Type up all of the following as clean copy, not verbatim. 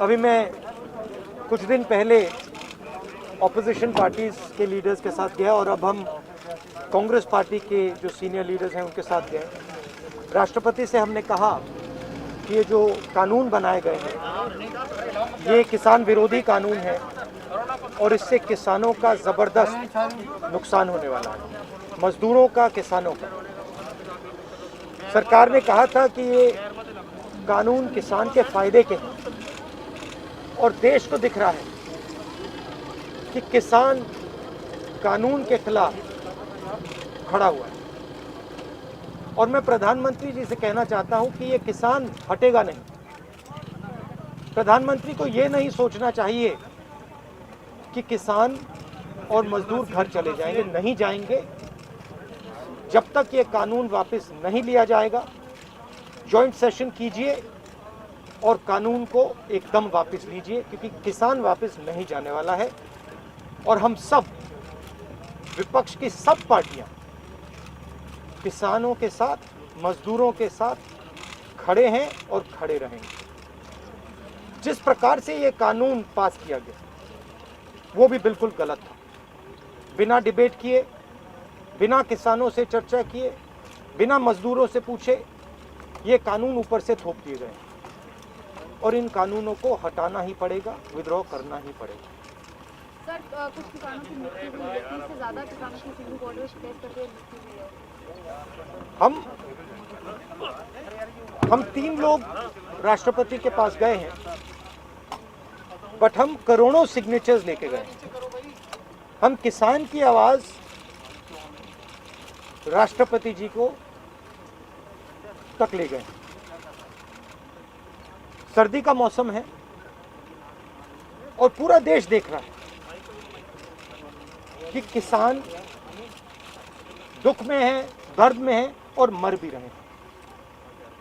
अभी मैं कुछ दिन पहले ऑपोजिशन पार्टीज़ के लीडर्स के साथ गया और अब हम कांग्रेस पार्टी के जो सीनियर लीडर्स हैं उनके साथ गए। राष्ट्रपति से हमने कहा कि ये जो कानून बनाए गए हैं ये किसान विरोधी कानून है और इससे किसानों का ज़बरदस्त नुकसान होने वाला है, मजदूरों का, किसानों का। सरकार ने कहा था कि ये कानून किसान के फायदे के हैं और देश को दिख रहा है कि किसान कानून के खिलाफ खड़ा हुआ है। और मैं प्रधानमंत्री जी से कहना चाहता हूं कि ये किसान हटेगा नहीं। प्रधानमंत्री को ये नहीं सोचना चाहिए कि किसान और मजदूर घर चले जाएंगे, नहीं जाएंगे। जब तक ये कानून वापस नहीं लिया जाएगा, जॉइंट सेशन कीजिए और कानून को एकदम वापस लीजिए, क्योंकि किसान वापस नहीं जाने वाला है। और हम सब, विपक्ष की सब पार्टियां किसानों के साथ, मजदूरों के साथ खड़े हैं और खड़े रहेंगे। जिस प्रकार से ये कानून पास किया गया वो भी बिल्कुल गलत था। बिना डिबेट किए, बिना किसानों से चर्चा किए, बिना मजदूरों से पूछे ये कानून ऊपर से थोप दिए गए और इन कानूनों को हटाना ही पड़ेगा, विद्रोह करना ही पड़ेगा। सर, कुछ किसानों की मृत्यु हुई है, 30 से ज़्यादा किसानों की सुप्रीम कोर्ट में शिकायत करके मृत्यु हुई है। हम 3 लोग राष्ट्रपति के पास गए हैं, बट हम करोड़ों सिग्नेचर्स लेके गए हैं। हम किसान की आवाज राष्ट्रपति जी को तक ले गए। सर्दी का मौसम है और पूरा देश देख रहा है कि किसान दुख में है, दर्द में है और मर भी रहे हैं।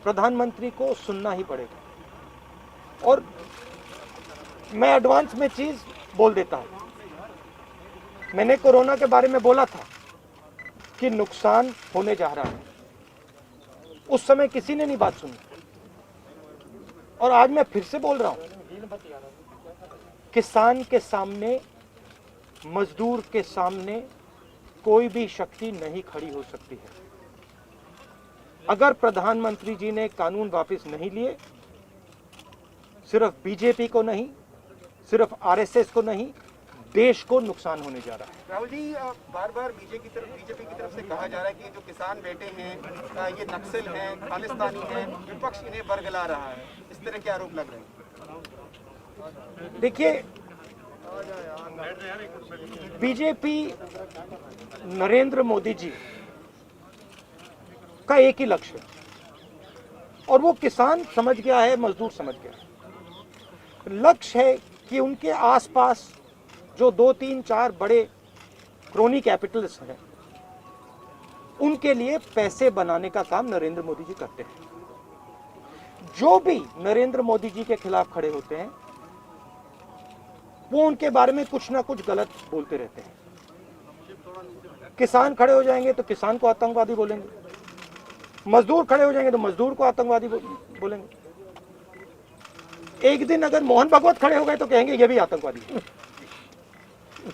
प्रधानमंत्री को सुनना ही पड़ेगा। और मैं एडवांस में चीज बोल देता हूं। मैंने कोरोना के बारे में बोला था कि नुकसान होने जा रहा है। उस समय किसी ने नहीं बात सुनी और आज मैं फिर से बोल रहा हूं, किसान के सामने, मजदूर के सामने कोई भी शक्ति नहीं खड़ी हो सकती है। अगर प्रधानमंत्री जी ने कानून वापस नहीं लिए, सिर्फ बीजेपी को नहीं, सिर्फ आरएसएस को नहीं, देश को नुकसान होने जा रहा है। राहुल जी, बार बार बीजेपी की तरफ से कहा जा रहा है कि जो किसान बैठे हैं ये नक्सल हैं, खालिस्तानी हैं, विपक्ष इन्हें बरगला रहा है। इस तरह के आरोप लग रहे हैं। देखिए, बीजेपी नरेंद्र मोदी जी का एक ही लक्ष्य है और वो किसान समझ गया है, मजदूर समझ गया है। लक्ष्य है कि उनके आसपास जो 2, 3, 4 बड़े क्रोनी कैपिटल्स हैं, उनके लिए पैसे बनाने का काम नरेंद्र मोदी जी करते हैं। जो भी नरेंद्र मोदी जी के खिलाफ खड़े होते हैं वो उनके बारे में कुछ ना कुछ गलत बोलते रहते हैं। किसान खड़े हो जाएंगे तो किसान को आतंकवादी बोलेंगे, मजदूर खड़े हो जाएंगे तो मजदूर को आतंकवादी बोलेंगे। एक दिन अगर मोहन भागवत खड़े हो गए तो कहेंगे ये भी आतंकवादी है।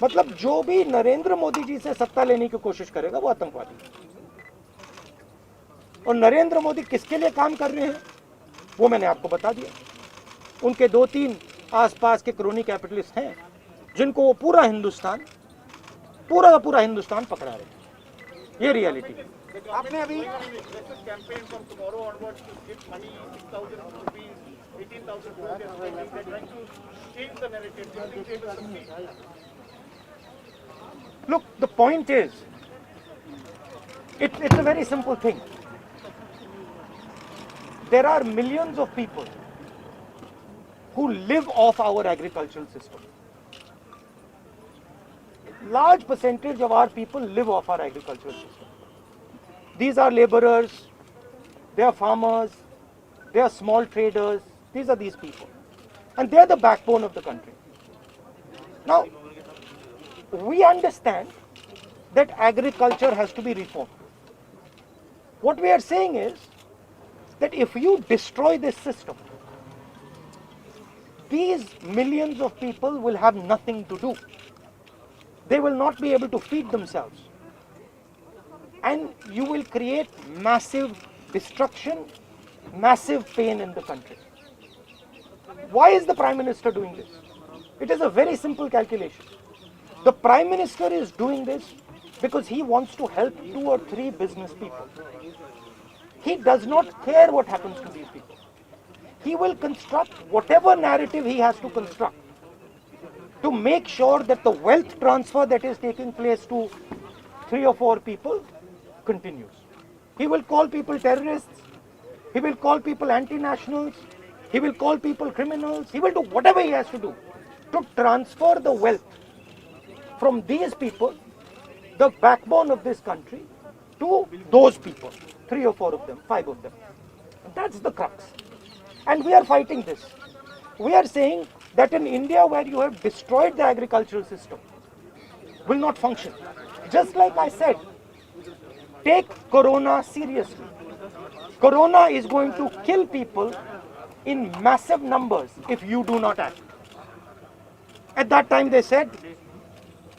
मतलब जो भी नरेंद्र मोदी जी से सत्ता लेने की कोशिश करेगा वो आतंकवादी है। और नरेंद्र मोदी किसके लिए काम कर रहे हैं वो मैंने आपको बता दिया। उनके 2-3 आसपास के क्रोनी कैपिटलिस्ट हैं जिनको वो पूरा का पूरा हिंदुस्तान पकड़ा रहे हैं। ये रियलिटी है। आपने अभी Look, the point is, it's a very simple thing. There are millions of people who live off our agricultural system. Large percentage of our people live off our agricultural system. These are laborers, they are farmers, they are small traders. These are these people. And they are the backbone of the country. Now, we understand that agriculture has to be reformed. What we are saying is that if you destroy this system, these millions of people will have nothing to do. They will not be able to feed themselves. And you will create massive destruction, massive pain in the country. Why is the Prime Minister doing this? It is a very simple calculation. The Prime Minister is doing this because he wants to help 2 or 3 business people. He does not care what happens to these people. He will construct whatever narrative he has to construct to make sure that the wealth transfer that is taking place to 3 or 4 people continues. He will call people terrorists. He will call people anti-nationals. He will call people criminals. He will do whatever he has to do to transfer the wealth from these people, the backbone of this country, to those people, 3 or 4 of them, 5 of them. That's the crux. And we are fighting this. We are saying that in India, where you have destroyed the agricultural system, will not function. Just like I said, take Corona seriously. Corona is going to kill people in massive numbers if you do not act. At that time they said,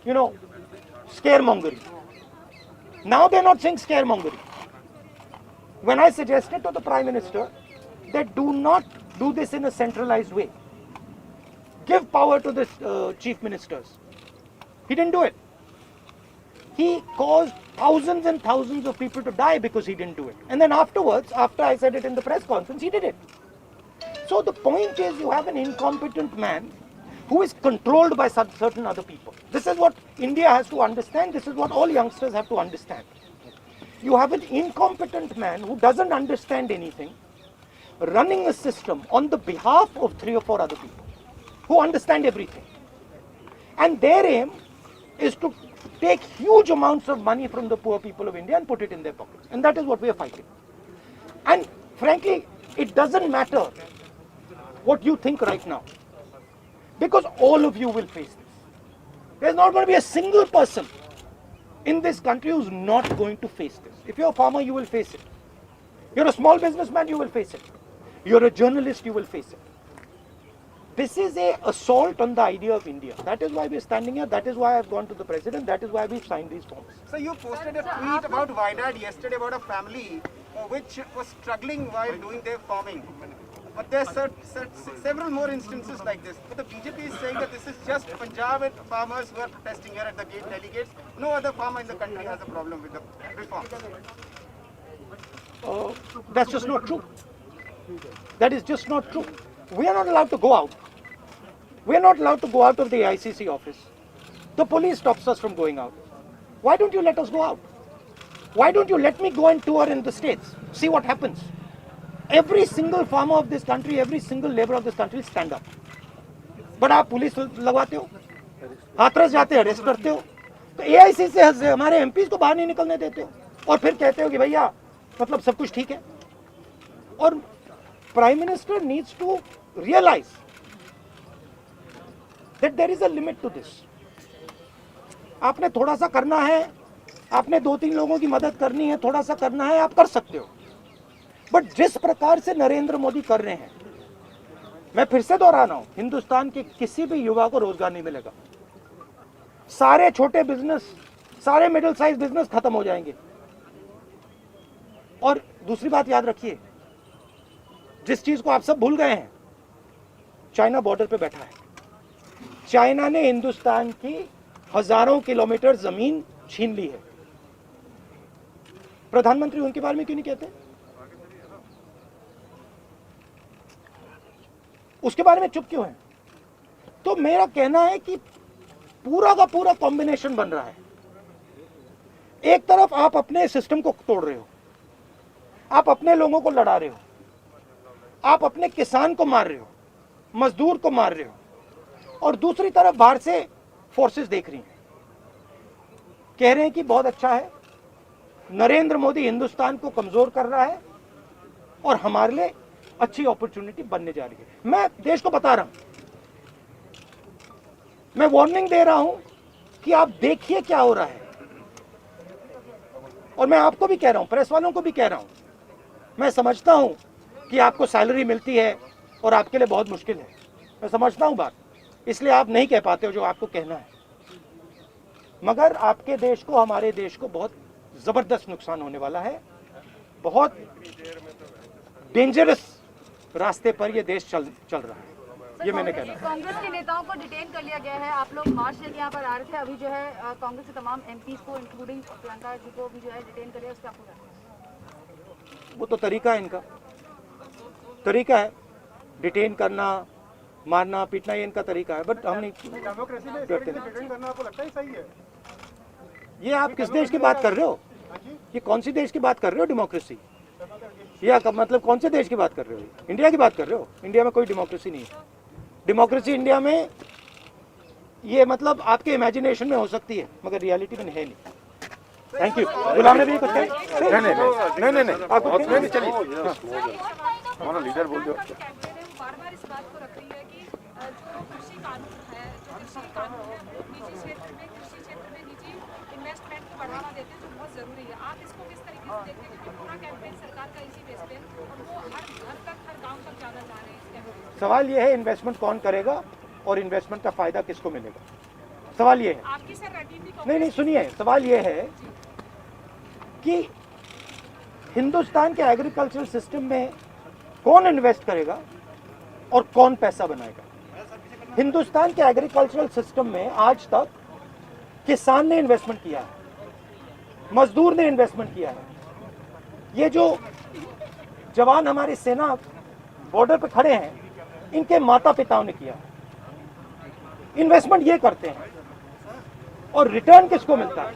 scaremongering. Now they're not saying scaremongering. When I suggested to the Prime Minister that do not do this in a centralized way, give power to the chief ministers, he didn't do it. He caused thousands and thousands of people to die because he didn't do it. And then afterwards, after I said it in the press conference, he did it. So the point is, you have an incompetent man who is controlled by certain other people. This is what India has to understand. This is what all youngsters have to understand. You have an incompetent man who doesn't understand anything, running a system on the behalf of 3 or 4 other people who understand everything. And their aim is to take huge amounts of money from the poor people of India and put it in their pockets. And that is what we are fighting. And frankly, it doesn't matter what you think right now, because all of you will face this. There's not going to be a single person in this country who's not going to face this. If you're a farmer, you will face it. You're a small businessman, you will face it. You're a journalist, you will face it. This is an assault on the idea of India. That is why we're standing here. That is why I've gone to the president. That is why we've signed these forms. So you posted a tweet about Wayanad yesterday about a family which was struggling while doing their farming. But there are several more instances like this. But the BJP is saying that this is just Punjab and farmers who are protesting here at the gate delegates. No other farmer in the country has a problem with the reforms. That's just not true. That is just not true. We are not allowed to go out. We are not allowed to go out of the ICC office. The police stops us from going out. Why don't you let us go out? Why don't you let me go and tour in the states? See what happens. Every single farmer of this country, every single labor of this country will stand up. But आप police लगवाते हो, हाथरस जाते हो, arrest करते हो, तो AIC से हमारे MPs को बाहर नहीं निकलने देते हो, और फिर कहते हो कि भैया मतलब सब कुछ ठीक है. और Prime Minister needs to realize that there is a limit to this. आपने थोड़ा सा करना है, आपने 2-3 लोगों की मदद करनी है, थोड़ा सा करना है, आप कर सकते हो. बट जिस प्रकार से नरेंद्र मोदी कर रहे हैं, मैं फिर से दोहरा रहा हूं, हिंदुस्तान के किसी भी युवा को रोजगार नहीं मिलेगा. सारे छोटे बिजनेस, सारे मिडिल साइज बिजनेस खत्म हो जाएंगे. और दूसरी बात याद रखिए, जिस चीज को आप सब भूल गए हैं, चाइना बॉर्डर पे बैठा है. चाइना ने हिंदुस्तान की हजारों किलोमीटर जमीन छीन ली है. प्रधानमंत्री उनके बारे में क्यों नहीं कहते? उसके बारे में चुप क्यों है? तो मेरा कहना है कि पूरा का पूरा कॉम्बिनेशन बन रहा है. एक तरफ आप अपने सिस्टम को तोड़ रहे हो, आप अपने लोगों को लड़ा रहे हो, आप अपने किसान को मार रहे हो, मजदूर को मार रहे हो, और दूसरी तरफ बाहर से फोर्सेस देख रही हैं, कह रहे हैं कि बहुत अच्छा है, नरेंद्र मोदी हिंदुस्तान को कमजोर कर रहा है और हमारे लिए अच्छी अपॉर्चुनिटी बनने जा रही है. मैं देश को बता रहा हूं, मैं वार्निंग दे रहा हूं कि आप देखिए क्या हो रहा है. और मैं आपको भी कह रहा हूं, प्रेस वालों को भी कह रहा हूं, मैं समझता हूं कि आपको सैलरी मिलती है और आपके लिए बहुत मुश्किल है, मैं समझता हूं बात, इसलिए आप नहीं कह पाते हो जो आपको कहना है। मगर आपके देश को, हमारे देश को बहुत जबरदस्त नुकसान होने वाला है। बहुत डेंजरस रास्ते पर ये देश चल रहा है, ये मैंने कहना है। कांग्रेस के नेताओं को डिटेन कर लिया गया है। आप लोग मार्च लेके यहाँ पर आ रहे थे, अभी जो है कांग्रेस के तमाम एमपीज को इंक्लूडिंग प्रियंका जी को भी जो है डिटेन कर लिया, उसका आपको क्या? वो तो तरीका है इनका, तरीका है डिटेन करना, मारना पीटना, ये इनका तरीका है। बट हम नहीं करते। करना आपको लगता है सही है? ये आप किस देश की बात कर रहे हो? ये कौन सी देश की बात कर रहे हो? डेमोक्रेसी या मतलब कौन से देश की बात कर रहे हो? इंडिया की बात कर रहे हो? इंडिया में कोई डेमोक्रेसी नहीं है। डेमोक्रेसी इंडिया में ये मतलब आपके इमेजिनेशन में हो सकती है, मगर रियलिटी में है नहीं। Thank you. गुलाम नबी कुछ कहें? नहीं आप कुछ कहें? नहीं, चलिए। हमारा लीडर बोल दो। बार-बार इस बात को रख रही है कि जो कृषि कानून है, जो कृषि कानून है, वो निजी क्षेत्र में, कृषि क्षेत्र में निजी इन्वेस्टमेंट को बढ़ावा देते हैं, जो बहुत जरूरी है। आप इसको किस तरीके से देखते हैं? क्योंकि पूरा कैंपेन सरकार का इसी बेस पे है और वो हर घर तक, हर गाँव तक जाना चाह रहे हैं इस कैंपेन। सवाल ये है इन्वेस्टमेंट कौन करेगा और इन्वेस्टमेंट का फायदा किसको मिलेगा? सवाल ये है। आपकी सर रणनीति नहीं सुनिए, सवाल ये है कि हिंदुस्तान के एग्रीकल्चरल सिस्टम में कौन इन्वेस्ट करेगा और कौन पैसा बनाएगा? हिंदुस्तान के एग्रीकल्चरल सिस्टम में आज तक किसान ने इन्वेस्टमेंट किया है, मजदूर ने इन्वेस्टमेंट किया है। ये जो जवान हमारी सेना बॉर्डर पे खड़े हैं, इनके माता पिताओं ने किया है। इन्वेस्टमेंट ये करते हैं और रिटर्न किसको मिलता है?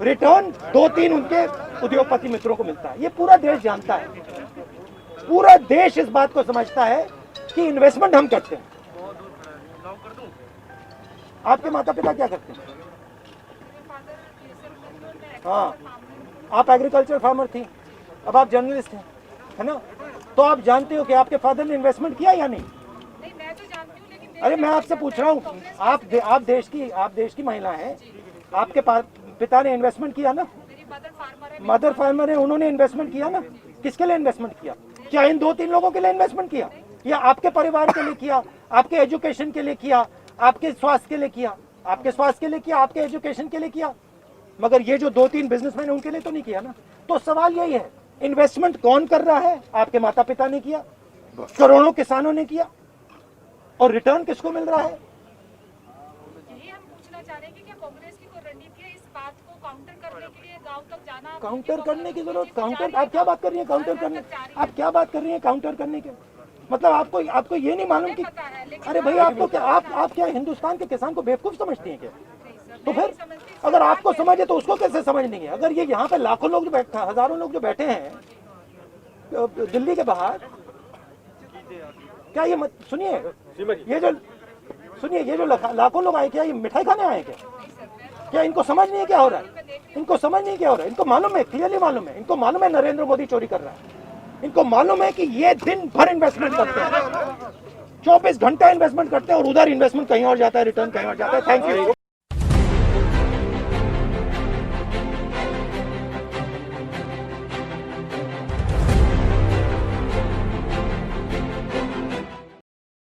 रिटर्न 2-3 उनके उद्योगपति मित्रों को मिलता है। ये पूरा देश जानता है, पूरा देश इस बात को समझता है कि इन्वेस्टमेंट हम करते हैं। आपके माता पिता क्या करते हैं? हाँ, आप एग्रीकल्चर फार्मर थी, अब आप जर्नलिस्ट हैं, है ना? तो आप जानते हो कि आपके फादर ने इन्वेस्टमेंट किया या नहीं? मैं तो जानती हूँ, लेकिन अरे मैं आपसे पूछ रहा हूँ, आप देश की महिला हैं, आपके पिता ने इन्वेस्टमेंट किया ना? मेरी मदर फार्मर है, उन्होंने इन्वेस्टमेंट किया ना? किसके लिए इन्वेस्टमेंट किया? क्या इन 2-3 लोगों के लिए इन्वेस्टमेंट किया, या आपके परिवार के लिए किया, आपके एजुकेशन के लिए किया, आपके स्वास्थ्य के लिए किया, आपके स्वास्थ्य के लिए किया, आपके एजुकेशन के लिए किया? मगर ये जो 2-3 बिजनेसमैन है उनके लिए तो नहीं किया ना। तो सवाल यही है, इन्वेस्टमेंट कौन कर रहा है? आपके माता पिता ने किया, करोड़ों किसानों ने किया, और रिटर्न किसको मिल रहा है? यही हम पूछना चाह रहे हैं कि क्या कांग्रेस की कोई रणनीति है इस बात को काउंटर करने के लिए, गांव तक जाना? काउंटर करने की जरूरत, काउंटर आप क्या बात कर रही है? काउंटर करने, आप क्या बात कर रही है काउंटर करने के? मतलब आपको ये नहीं मालूम कि, अरे भाई आपको क्या, आप क्या हिंदुस्तान के किसान को बेवकूफ समझती हैं क्या? तो फिर अगर आपको समझे तो उसको कैसे समझ नहीं है? अगर ये यहाँ पे लाखों लोग जो बैठे, हजारों लोग जो बैठे हैं दिल्ली के बाहर, क्या ये सुनिए, ये जो लाखों लोग आए, क्या ये मिठाई खाने आए क्या इनको समझ नहीं है क्या हो रहा है? इनको समझ नहीं क्या हो रहा है? इनको मालूम है, क्लियरली मालूम है, इनको मालूम है नरेंद्र मोदी चोरी कर रहा है। इनको मालूम है कि ये दिन भर इन्वेस्टमेंट करते हैं, 24 घंटा इन्वेस्टमेंट करते हैं और उधर इन्वेस्टमेंट कहीं और जाता है, रिटर्न कहीं और जाता है। Thank you.